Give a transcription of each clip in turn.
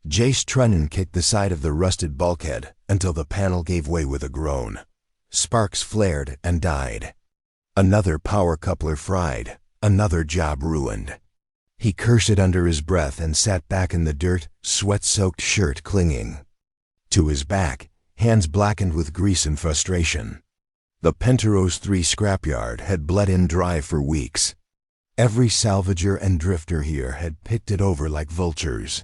Jace Trennan kicked the side of the rusted bulkhead until the panel gave way with a groan. Sparks flared and died. Another power coupler fried, another job ruined. He cursed it under his breath and sat back in the dirt, sweat-soaked shirt clinging to his back, hands blackened with grease and frustration. The Penteros 3 scrapyard had bled in dry for weeks. Every salvager and drifter here had picked it over like vultures.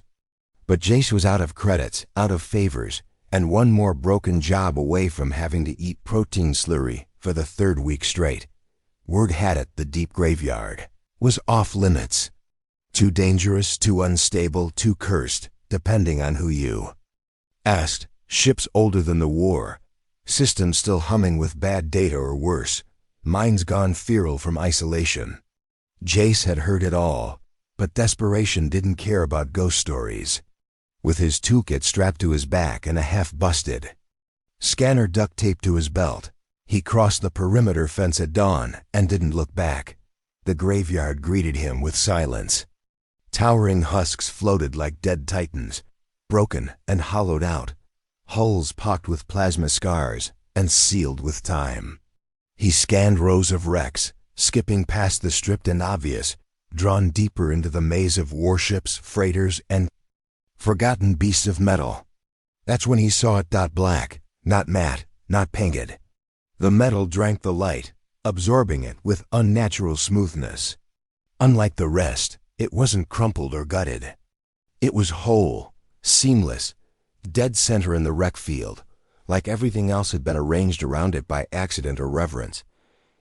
But Jace was out of credits, out of favors, and one more broken job away from having to eat protein slurry for the 3rd week straight. Word had it the deep graveyard was off limits. Too dangerous, too unstable, too cursed, depending on who you asked. Ships older than the war, systems still humming with bad data or worse, minds gone feral from isolation. Jace had heard it all, but desperation didn't care about ghost stories. With his toolkit strapped to his back and a half-busted scanner duct taped to his belt, he crossed the perimeter fence at dawn and didn't look back. The graveyard greeted him with silence. Towering husks floated like dead titans, broken and hollowed out, hulls pocked with plasma scars and sealed with time. He scanned rows of wrecks, skipping past the stripped and obvious, drawn deeper into the maze of warships, freighters, and forgotten beasts of metal. That's when he saw it black, not matte, not painted. The metal drank the light, absorbing it with unnatural smoothness. Unlike the rest, it wasn't crumpled or gutted. It was whole, seamless, dead center in the wreck field, like everything else had been arranged around it by accident or reverence.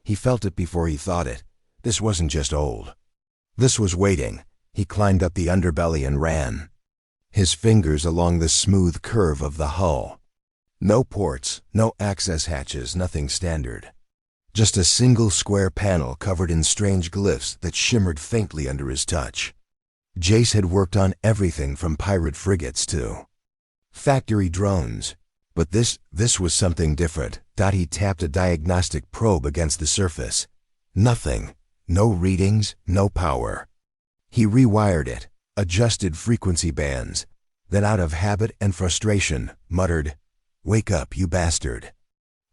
He felt it before he thought it. This wasn't just old. This was waiting. He climbed up the underbelly and ran, his fingers along the smooth curve of the hull. No ports, no access hatches, nothing standard. Just a single square panel covered in strange glyphs that shimmered faintly under his touch. Jace had worked on everything from pirate frigates to factory drones. But this was something different. He tapped a diagnostic probe against the surface. Nothing. No readings, no power. He rewired it, adjusted frequency bands, then out of habit and frustration, muttered, "Wake up, you bastard."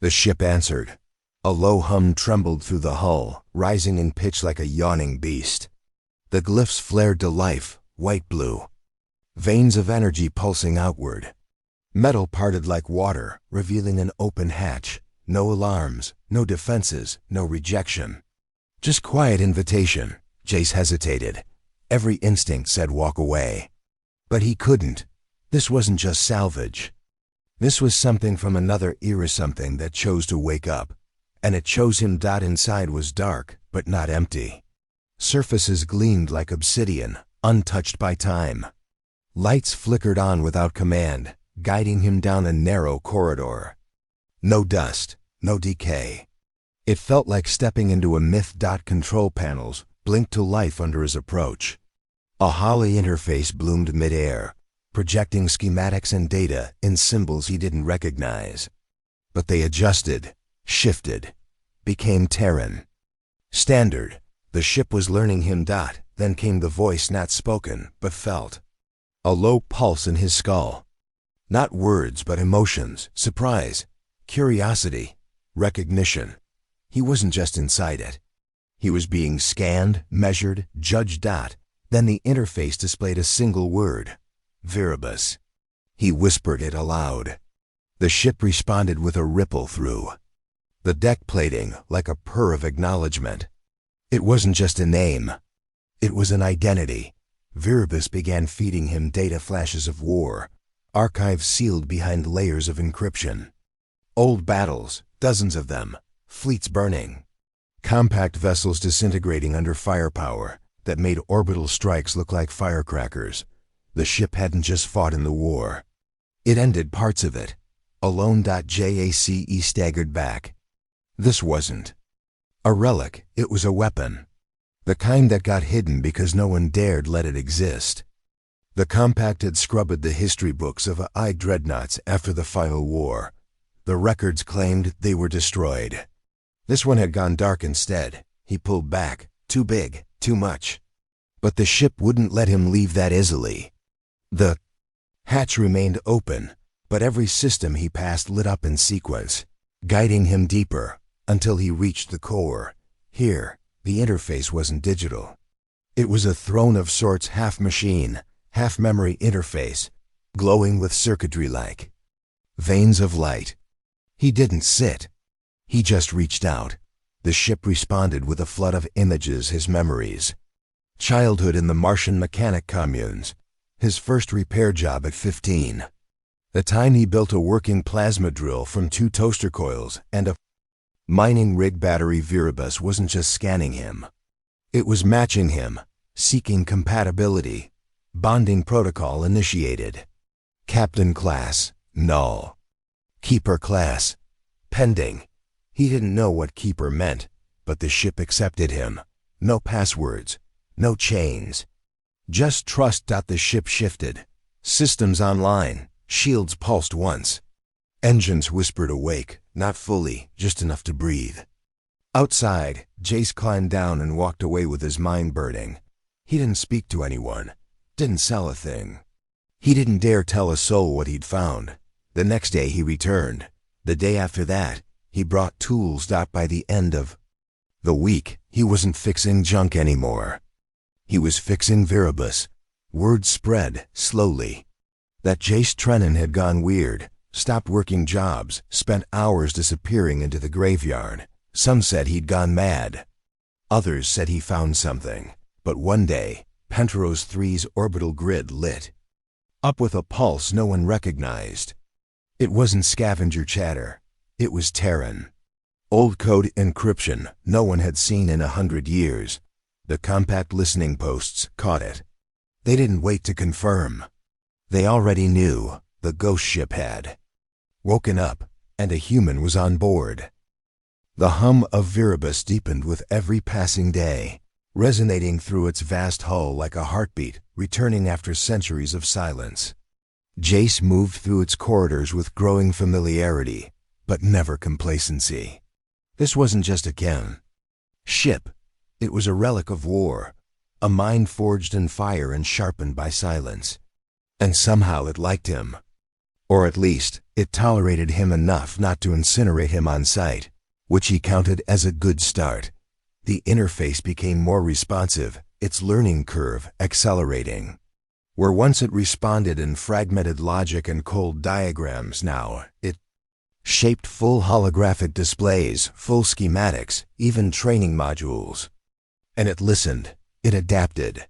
The ship answered. A low hum trembled through the hull, rising in pitch like a yawning beast. The glyphs flared to life, white-blue. Veins of energy pulsing outward. Metal parted like water, revealing an open hatch. No alarms, no defenses, no rejection. Just quiet invitation. Jace hesitated. Every instinct said walk away. But he couldn't. This wasn't just salvage. This was something from another era, something that chose to wake up. And it chose him. Inside was dark, but not empty. Surfaces gleamed like obsidian, untouched by time. Lights flickered on without command, guiding him down a narrow corridor. No dust, no decay. It felt like stepping into a myth. Control panels blinked to life under his approach. A holly interface bloomed midair, projecting schematics and data in symbols he didn't recognize. But they adjusted, shifted, became Terran. Standard. The ship was learning him. Then came the voice, not spoken, but felt. A low pulse in his skull. Not words, but emotions, surprise, curiosity, recognition. He wasn't just inside it. He was being scanned, measured, judged. Then the interface displayed a single word, Viribus. He whispered it aloud. The ship responded with a ripple through the deck plating, like a purr of acknowledgement. It wasn't just a name. It was an identity. Viribus began feeding him data flashes of war, archives sealed behind layers of encryption. Old battles, dozens of them, fleets burning, compact vessels disintegrating under firepower that made orbital strikes look like firecrackers. The ship hadn't just fought in the war. It ended parts of it. Alone. Jace staggered back. This wasn't a relic, it was a weapon. The kind that got hidden because no one dared let it exist. The compact had scrubbed the history books of AI dreadnoughts after the final war. The records claimed they were destroyed. This one had gone dark instead. He pulled back. Too big, too much. But the ship wouldn't let him leave that easily. The Hatch remained open, but every system he passed lit up in sequence, guiding him deeper until he reached the core. Here, the interface wasn't digital. It was a throne of sorts, half machine, half memory interface, glowing with circuitry-like veins of light. He didn't sit. He just reached out. The ship responded with a flood of images, his memories. Childhood in the Martian mechanic communes. His first repair job at 15. The time he built a working plasma drill from 2 toaster coils and a mining rig battery. Viribus wasn't just scanning him. It was matching him, seeking compatibility. Bonding protocol initiated. Captain class, null. Keeper class, pending. He didn't know what keeper meant, but the ship accepted him. No passwords, no chains. Just trust. The ship shifted. Systems online. Shields pulsed once. Engines whispered awake, not fully, just enough to breathe. Outside, Jace climbed down and walked away with his mind burning. He didn't speak to anyone, didn't sell a thing. He didn't dare tell a soul what he'd found. The next day he returned. The day after that, he brought tools. By the end of the week, he wasn't fixing junk anymore. He was fixing Viribus. Word spread, slowly, that Jace Trennan had gone weird, stopped working jobs, spent hours disappearing into the graveyard. Some said he'd gone mad. Others said he found something. But one day, Penteros 3's orbital grid lit up with a pulse no one recognized. It wasn't scavenger chatter. It was Terran. Old code encryption no one had seen in 100 years. The compact listening posts caught it. They didn't wait to confirm. They already knew. The ghost ship had woken up, and a human was on board. The hum of Viribus deepened with every passing day, resonating through its vast hull like a heartbeat, returning after centuries of silence. Jace moved through its corridors with growing familiarity, but never complacency. This wasn't just a Ken ship. It was a relic of war, a mind forged in fire and sharpened by silence. And somehow it liked him. Or at least, it tolerated him enough not to incinerate him on sight, which he counted as a good start. The interface became more responsive, its learning curve accelerating. Where once it responded in fragmented logic and cold diagrams, now it shaped full holographic displays, full schematics, even training modules. And it listened, it adapted.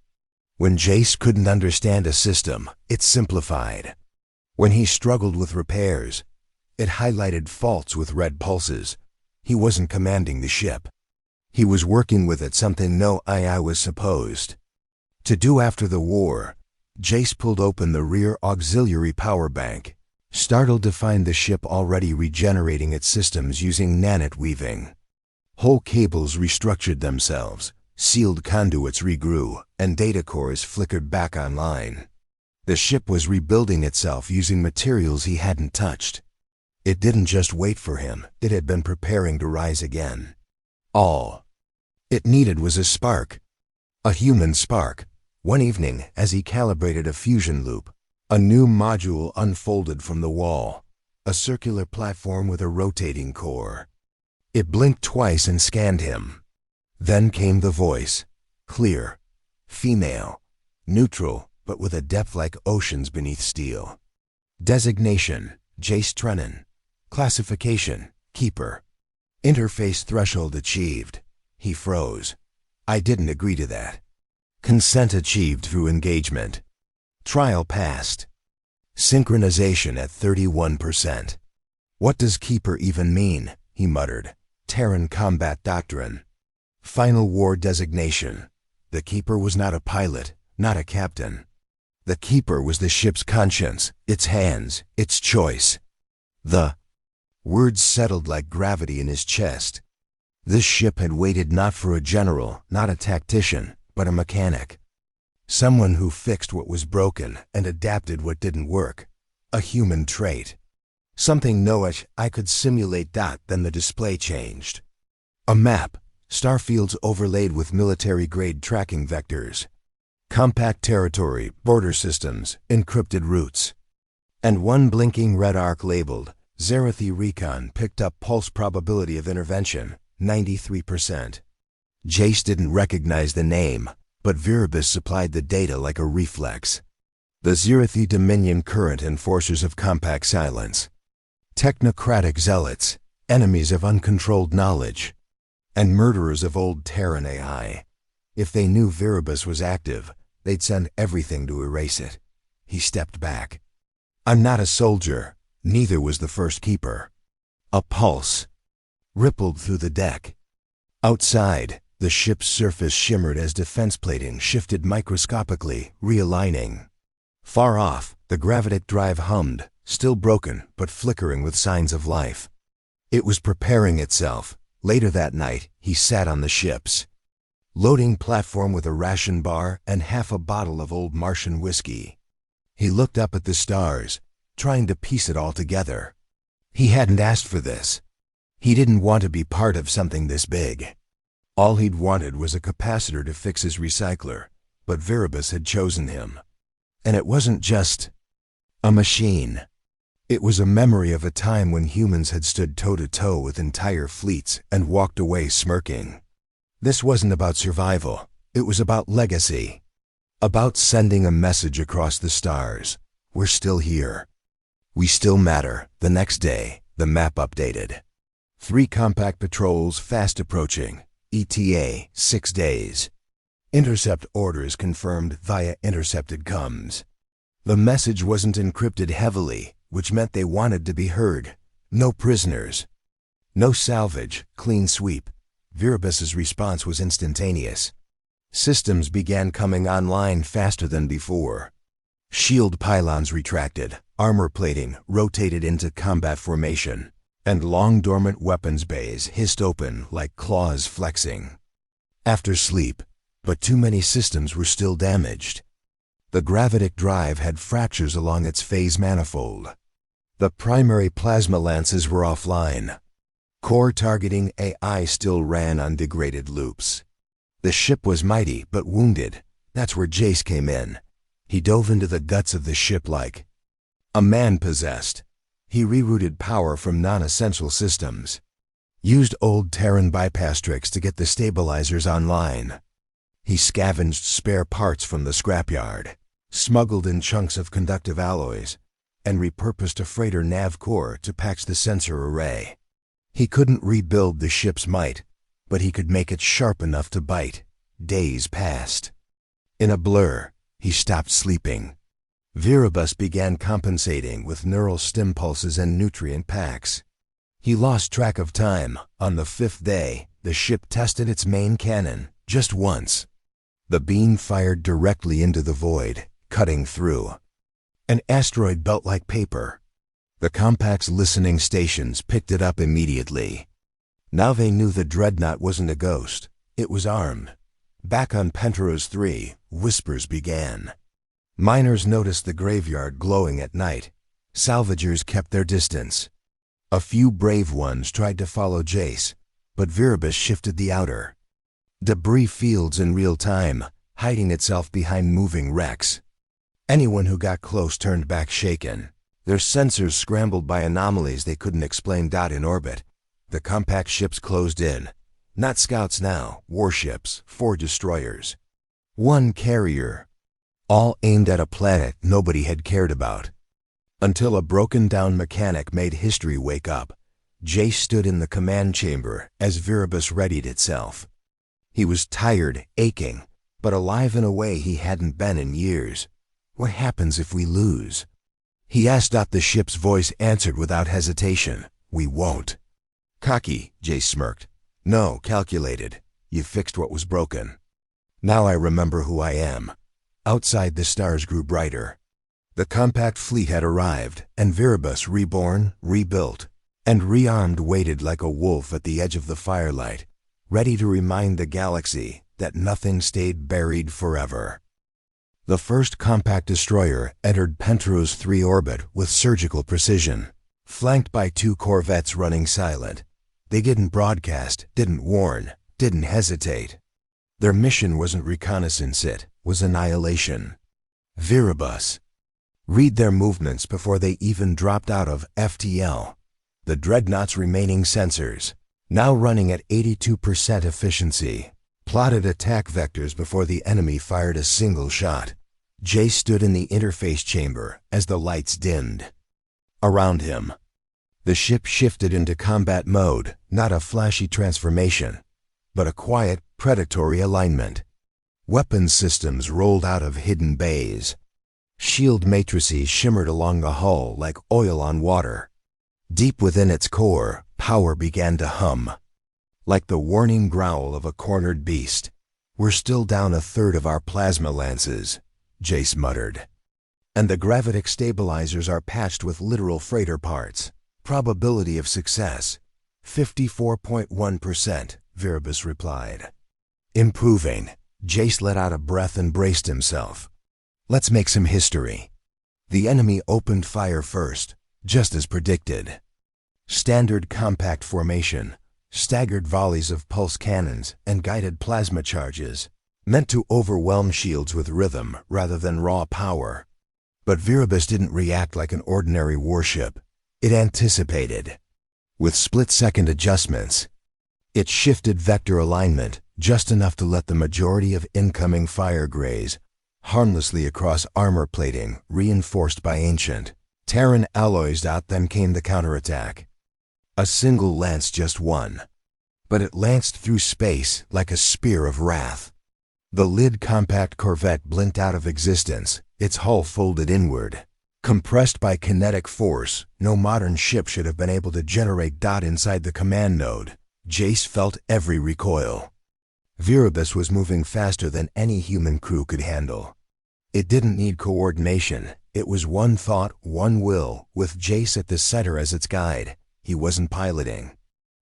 When Jace couldn't understand a system, it simplified. When he struggled with repairs, it highlighted faults with red pulses. He wasn't commanding the ship. He was working with it, something no AI was supposed to do. After the war, Jace pulled open the rear auxiliary power bank, startled to find the ship already regenerating its systems using nanite weaving. Whole cables restructured themselves, sealed conduits regrew, and data cores flickered back online. The ship was rebuilding itself using materials he hadn't touched. It didn't just wait for him, it had been preparing to rise again. All it needed was a spark. A human spark. One evening, as he calibrated a fusion loop, a new module unfolded from the wall, a circular platform with a rotating core. It blinked twice and scanned him. Then came the voice, clear, female, neutral, but with a depth like oceans beneath steel. Designation, Jace Trennan. Classification, Keeper. Interface threshold achieved. He froze. I didn't agree to that. Consent achieved through engagement. Trial passed. Synchronization at 31%. What does Keeper even mean? He muttered. Terran combat doctrine. Final war designation. The Keeper was not a pilot, not a captain. The Keeper was the ship's conscience, its hands, its choice. The words settled like gravity in his chest. This ship had waited not for a general, not a tactician, but a mechanic. Someone who fixed what was broken and adapted what didn't work. A human trait. Something I could simulate. Then the display changed. A map, starfields overlaid with military-grade tracking vectors. Compact territory, border systems, encrypted routes. And one blinking red arc labeled Zerathi Recon picked up pulse probability of intervention, 93%. Jace didn't recognize the name, but Viribus supplied the data like a reflex. The Zerathi Dominion current enforcers of compact silence. Technocratic zealots, enemies of uncontrolled knowledge, and murderers of old Terran AI. If they knew Viribus was active, they'd send everything to erase it. He stepped back. I'm not a soldier, neither was the first keeper. A pulse rippled through the deck. Outside, the ship's surface shimmered as defense plating shifted microscopically, realigning. Far off, the gravitic drive hummed, still broken but flickering with signs of life. It was preparing itself. Later that night, he sat on the ship's loading platform with a ration bar and half a bottle of old Martian whiskey. He looked up at the stars, trying to piece it all together. He hadn't asked for this. He didn't want to be part of something this big. All he'd wanted was a capacitor to fix his recycler, but Viribus had chosen him. And it wasn't just a machine. It was a memory of a time when humans had stood toe-to-toe with entire fleets and walked away smirking. This wasn't about survival. It was about legacy. About sending a message across the stars. We're still here. We still matter. The next day, the map updated. 3 compact patrols fast approaching. ETA, 6 days. Intercept orders confirmed via intercepted comms. The message wasn't encrypted heavily, which meant they wanted to be heard. No prisoners. No salvage, clean sweep. Viribus's response was instantaneous. Systems began coming online faster than before. Shield pylons retracted, armor plating rotated into combat formation, and long dormant weapons bays hissed open like claws flexing. After sleep, but too many systems were still damaged. The gravitic drive had fractures along its phase manifold. The primary plasma lances were offline. Core targeting AI still ran on degraded loops. The ship was mighty but wounded. That's where Jace came in. He dove into the guts of the ship like a man possessed. He rerouted power from non-essential systems. Used old Terran bypass tricks to get the stabilizers online. He scavenged spare parts from the scrapyard, smuggled in chunks of conductive alloys, and repurposed a freighter nav core to patch the sensor array. He couldn't rebuild the ship's might, but he could make it sharp enough to bite. Days passed. In a blur, he stopped sleeping. Viribus began compensating with neural stim pulses and nutrient packs. He lost track of time. On the 5th day, the ship tested its main cannon, just once. The beam fired directly into the void, cutting through. An asteroid belt like paper. The compact's listening stations picked it up immediately. Now they knew the dreadnought wasn't a ghost. It was armed. Back on Penteros 3, whispers began. Miners noticed the graveyard glowing at night. Salvagers kept their distance. A few brave ones tried to follow Jace, but Viribus shifted the outer. Debris fields in real time, hiding itself behind moving wrecks. Anyone who got close turned back shaken. Their sensors scrambled by anomalies they couldn't explain. In orbit, the compact ships closed in. Not scouts now, warships, 4 destroyers. 1 carrier. All aimed at a planet nobody had cared about. Until a broken-down mechanic made history wake up. Jace stood in the command chamber as Viribus readied itself. He was tired, aching, but alive in a way he hadn't been in years. What happens if we lose? He asked. The ship's voice answered without hesitation. We won't. Cocky, Jace smirked. No, calculated. You fixed what was broken. Now I remember who I am. Outside, the stars grew brighter. The compact fleet had arrived, and Viribus, reborn, rebuilt, and rearmed, waited like a wolf at the edge of the firelight, ready to remind the galaxy that nothing stayed buried forever. The first compact destroyer entered Penteros 3 orbit with surgical precision, flanked by 2 corvettes running silent. They didn't broadcast, didn't warn, didn't hesitate. Their mission wasn't reconnaissance, it was annihilation. Viribus Read their movements before they even dropped out of FTL. The Dreadnought's remaining sensors, now running at 82% efficiency, plotted attack vectors before the enemy fired a single shot. Jace stood in the interface chamber as the lights dimmed. Around him, the ship shifted into combat mode, not a flashy transformation, but a quiet, predatory alignment. Weapons systems rolled out of hidden bays. Shield matrices shimmered along the hull like oil on water. Deep within its core, power began to hum. Like the warning growl of a cornered beast. "We're still down a third of our plasma lances," Jace muttered. "And the gravitic stabilizers are patched with literal freighter parts. Probability of success, 54.1%, Viribus replied. Improving. Jace let out a breath and braced himself. Let's make some history. The enemy opened fire first, just as predicted. Standard compact formation, staggered volleys of pulse cannons and guided plasma charges, meant to overwhelm shields with rhythm rather than raw power. But Viribus didn't react like an ordinary warship. It anticipated. With split-second adjustments, it shifted vector alignment just enough to let the majority of incoming fire graze harmlessly across armor plating reinforced by ancient Terran alloys. Then came the counterattack. A single lance just won, but it lanced through space like a spear of wrath. The Lid compact corvette blinked out of existence, its hull folded inward. Compressed by kinetic force, no modern ship should have been able to generate dot inside the command node. Jace felt every recoil. Viribus was moving faster than any human crew could handle. It didn't need coordination. It was one thought, one will, with Jace at the center as its guide. He wasn't piloting.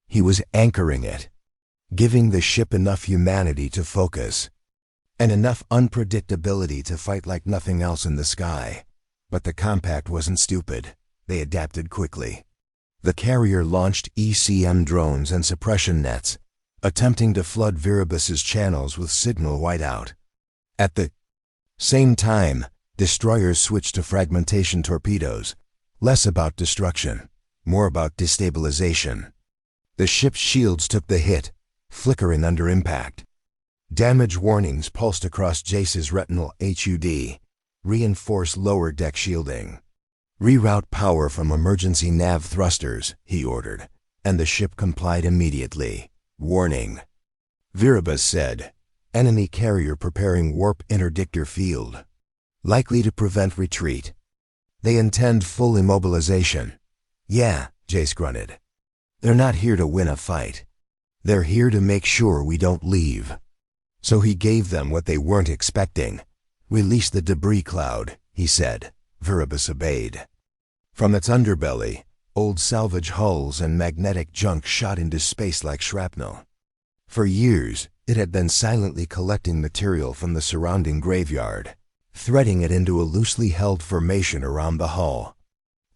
He was anchoring it, giving the ship enough humanity to focus, and enough unpredictability to fight like nothing else in the sky. But the compact wasn't stupid. They adapted quickly. The carrier launched ECM drones and suppression nets, attempting to flood Viribus's channels with signal whiteout. At the same time, destroyers switched to fragmentation torpedoes, less about destruction, more about destabilization. The ship's shields took the hit, flickering under impact. Damage warnings pulsed across Jace's retinal HUD. Reinforce lower deck shielding. Reroute power from emergency nav thrusters, he ordered, and the ship complied immediately. Warning. Viribus said, enemy carrier preparing warp interdictor field. Likely to prevent retreat. They intend full immobilization. Yeah, Jace grunted. They're not here to win a fight. They're here to make sure we don't leave. So he gave them what they weren't expecting. Release the debris cloud, he said. Viribus obeyed. From its underbelly, old salvage hulls and magnetic junk shot into space like shrapnel. For years, it had been silently collecting material from the surrounding graveyard, threading it into a loosely held formation around the hull.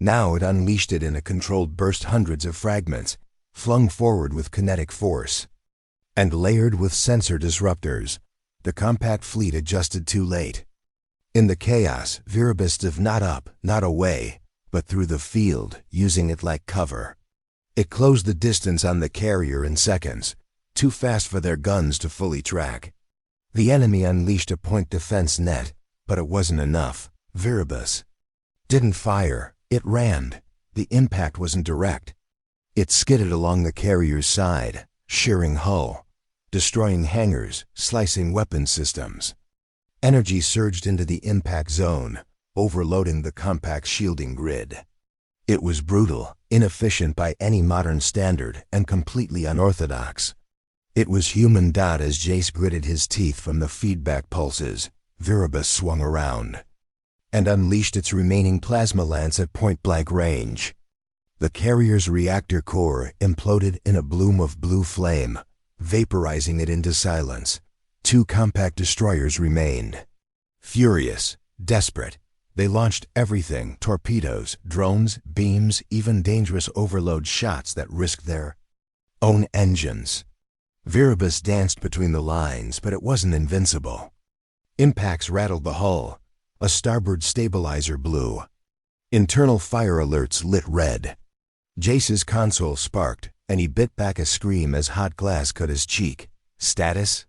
Now it unleashed it in a controlled burst, hundreds of fragments, flung forward with kinetic force, and layered with sensor disruptors. The compact fleet adjusted too late. In the chaos, Viribus dove not up, not away, but through the field, using it like cover. It closed the distance on the carrier in seconds, too fast for their guns to fully track. The enemy unleashed a point defense net, but it wasn't enough. Viribus didn't fire, it ran. The impact wasn't direct. It skidded along the carrier's side, shearing hull, destroying hangars, slicing weapon systems. Energy surged into the impact zone, overloading the compact's shielding grid. It was brutal, inefficient by any modern standard, and completely unorthodox. It was human. As Jace gritted his teeth from the feedback pulses, Viribus swung around and unleashed its remaining plasma lance at point-blank range. The carrier's reactor core imploded in a bloom of blue flame, vaporizing it into silence. 2 compact destroyers remained. Furious, desperate, they launched everything: torpedoes, drones, beams, even dangerous overload shots that risked their own engines. Viribus danced between the lines, but it wasn't invincible. Impacts rattled the hull. A starboard stabilizer blew, Internal fire alerts lit red. Jace's console sparked, and he bit back a scream as hot glass cut his cheek. Status?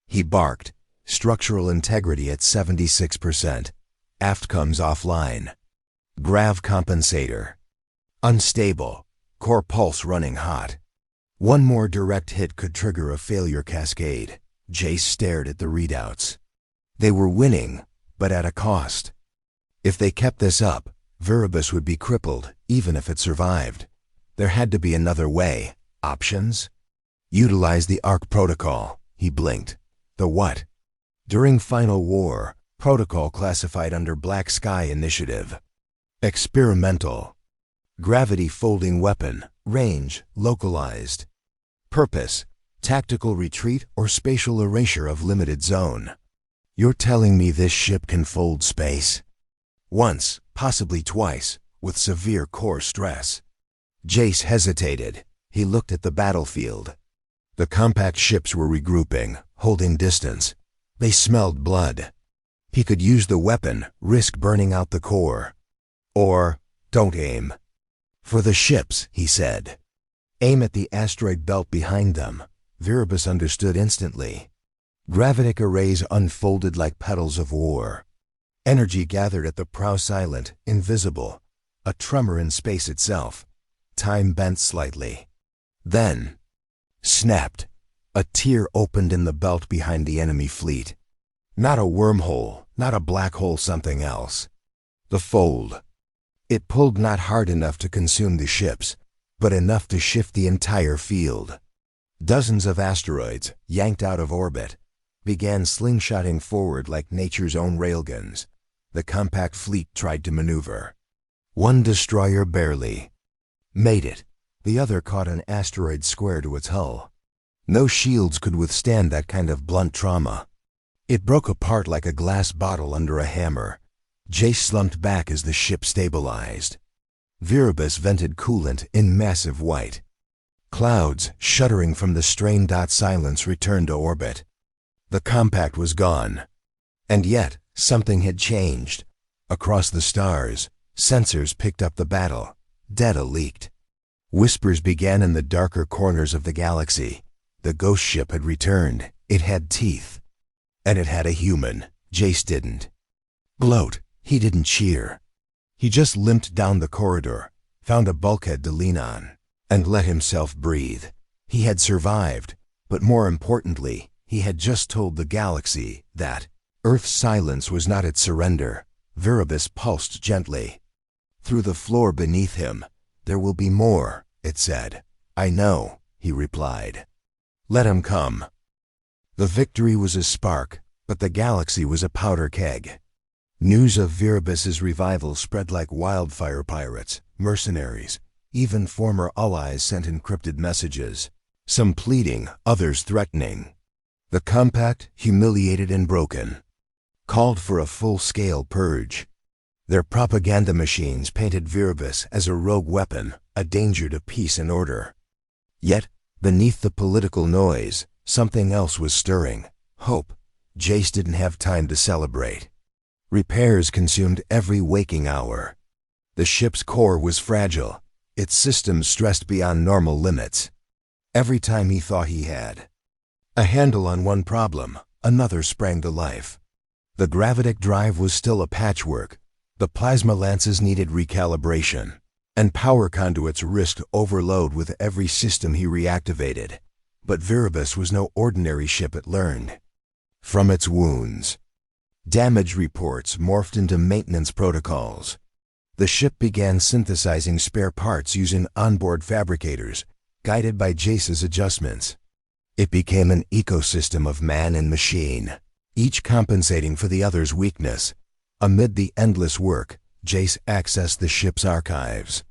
He barked. Structural integrity at 76%. Aft comes offline. Grav compensator. Unstable. Core pulse running hot. One more direct hit could trigger a failure cascade. Jace stared at the readouts. They were winning, but at a cost. If they kept this up, Viribus would be crippled, even if it survived. There had to be another way. Options? Utilize the ARC protocol. He blinked. The what? During Final War, protocol classified under Black Sky Initiative. Experimental. Gravity folding weapon. Range, localized. Purpose, tactical retreat or spatial erasure of limited zone. You're telling me this ship can fold space? Once, possibly twice, with severe core stress. Jace hesitated. He looked at the battlefield. The compact ships were regrouping, holding distance. They smelled blood. He could use the weapon, risk burning out the core. Or, don't aim. For the ships, he said. Aim at the asteroid belt behind them. Viribus understood instantly. Gravitic arrays unfolded like petals of war. Energy gathered at the prow, silent, invisible. A tremor in space itself. Time bent slightly. Then, snapped. A tear opened in the belt behind the enemy fleet. Not a wormhole, not a black hole, something else. The fold. It pulled not hard enough to consume the ships, but enough to shift the entire field. Dozens of asteroids, yanked out of orbit, began slingshotting forward like nature's own railguns. The compact fleet tried to maneuver. One destroyer barely made it. The other caught an asteroid square to its hull. No shields could withstand that kind of blunt trauma. It broke apart like a glass bottle under a hammer. Jace slumped back as the ship stabilized. Viribus vented coolant in massive white. Clouds, shuddering from the strained silence, returned to orbit. The compact was gone. And yet, something had changed. Across the stars, sensors picked up the battle. Data leaked. Whispers began in the darker corners of the galaxy. The ghost ship had returned. It had teeth. And it had a human. Jace didn't gloat. He didn't cheer. He just limped down the corridor, found a bulkhead to lean on, and let himself breathe. He had survived, but more importantly, he had just told the galaxy that Earth's silence was not its surrender. Viribus pulsed gently. Through the floor beneath him, there will be more, it said. I know, he replied. Let him come. The victory was a spark, but the galaxy was a powder keg. News of Viribus's revival spread like wildfire. Pirates, mercenaries, even former allies sent encrypted messages, some pleading, others threatening. The compact, humiliated and broken, called for a full-scale purge. Their propaganda machines painted Viribus as a rogue weapon, a danger to peace and order. Yet, beneath the political noise, something else was stirring. Hope. Jace didn't have time to celebrate. Repairs consumed every waking hour. The ship's core was fragile, its systems stressed beyond normal limits. Every time he thought he had a handle on one problem, another sprang to life. The gravitic drive was still a patchwork. The plasma lances needed recalibration, and power conduits risked overload with every system he reactivated. But Viribus was no ordinary ship, it learned. From its wounds, damage reports morphed into maintenance protocols. The ship began synthesizing spare parts using onboard fabricators, guided by Jace's adjustments. It became an ecosystem of man and machine, each compensating for the other's weakness. Amid the endless work, Jace accessed the ship's archives.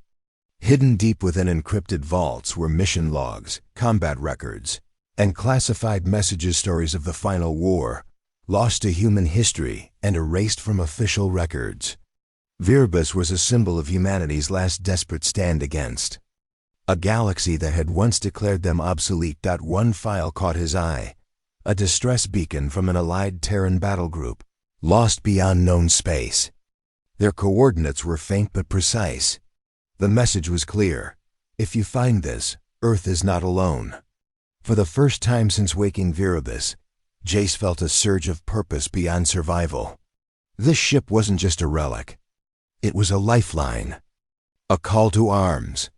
Hidden deep within encrypted vaults were mission logs, combat records, and classified messages, stories of the Final War, lost to human history and erased from official records. Viribus was a symbol of humanity's last desperate stand against a galaxy that had once declared them obsolete. One file caught his eye, a distress beacon from an allied Terran battle group, lost beyond known space. Their coordinates were faint but precise. The message was clear. If you find this, Earth is not alone. For the first time since waking Viribus, Jace felt a surge of purpose beyond survival. This ship wasn't just a relic. It was a lifeline, a call to arms,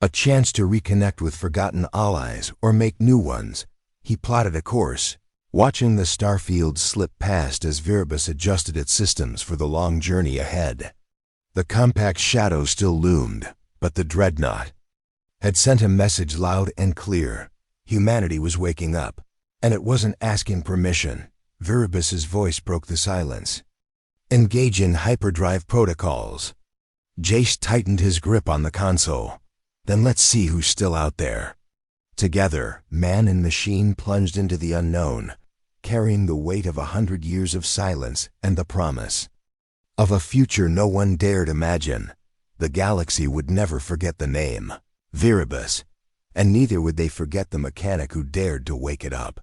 a chance to reconnect with forgotten allies or make new ones. He plotted a course, watching the starfield slip past as Viribus adjusted its systems for the long journey ahead. The compact shadow still loomed, but the dreadnought had sent a message loud and clear. Humanity was waking up, and it wasn't asking permission. Viribus's voice broke the silence. Engage in hyperdrive protocols. Jace tightened his grip on the console. Then let's see who's still out there. Together, man and machine plunged into the unknown, carrying the weight of 100 years of silence and the promise of a future no one dared imagine. The galaxy would never forget the name, Viribus, and neither would they forget the mechanic who dared to wake it up.